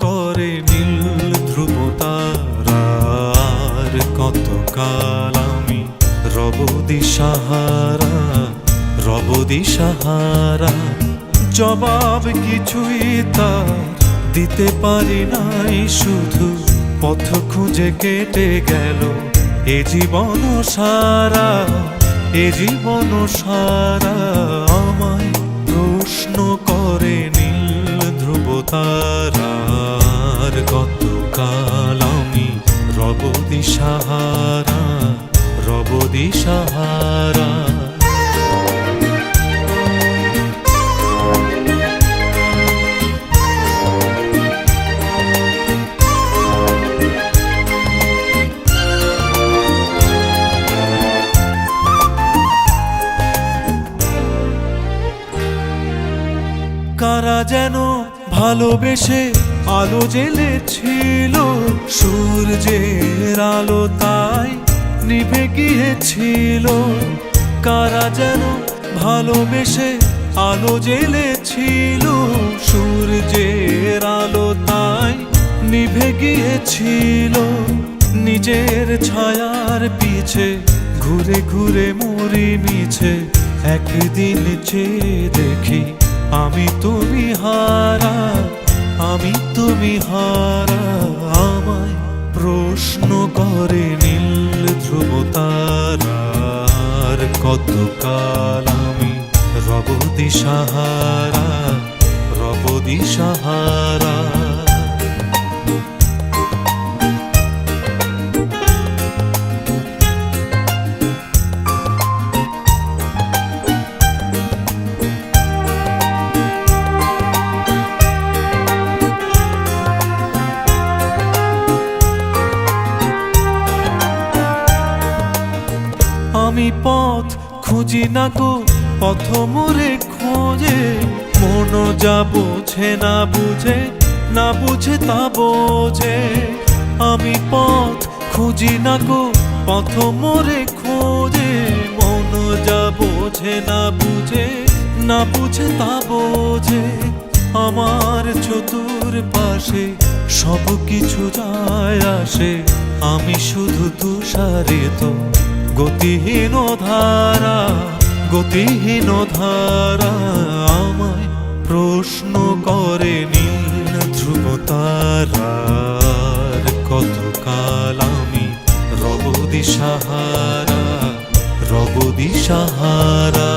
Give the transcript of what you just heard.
করে নীল ধ্রুব তারার, কতকাল আমি রব দিশাহারা, রব দিশাহারা। জবাব কিছুই তার দিতে পারি নাই, শুধু পথ খুঁজে কেটে গেল এ জীবন সারা, এ জীবন সারা। আমায় প্রশ্ন করে নীল ধ্রুব তারার, কতকাল আমি রব দিশাহারা, রব দিশাহারা। কারা যেন ভালোবেসে আলো জ্বেলেছিল, সূর্যের আলো তাই নিভে গিয়েছিল। কারা যেন ভালোবেসে আলো জ্বেলেছিল, সূর্যের আলো তাই নিভে গিয়েছিল। নিজের ছায়ার পিছে ঘুরে ঘুরে মরি মিছে, একদিন চেয়ে দেখি আমি তুমি হারা, আমি তুমি হারা। আমায় প্রশ্ন করে নীল ধ্রুব তারার, কতকাল আমি রব দিশাহারা, রব দিশাহারা। আমি পথ খুঁজি না গো পথ মোরে খোঁজে, মন যা বোঝে না বুঝে, না বুঝে তা বোঝে। আমি পথ খুঁজি না গো পথ মোরে খোঁজে, মন যা বোঝে না বুঝে, না বুঝে তা বোঝে। আমার চতুর পাশে সব কিছু যায় আসে, আমি শুধু তুষারিত গতিহীন ধারা, গতিহীন ধারা। আমায় প্রশ্ন করে নীল ধ্রুব তারার, কতকাল আমি রব দিশাহারা, রব দিশাহারা।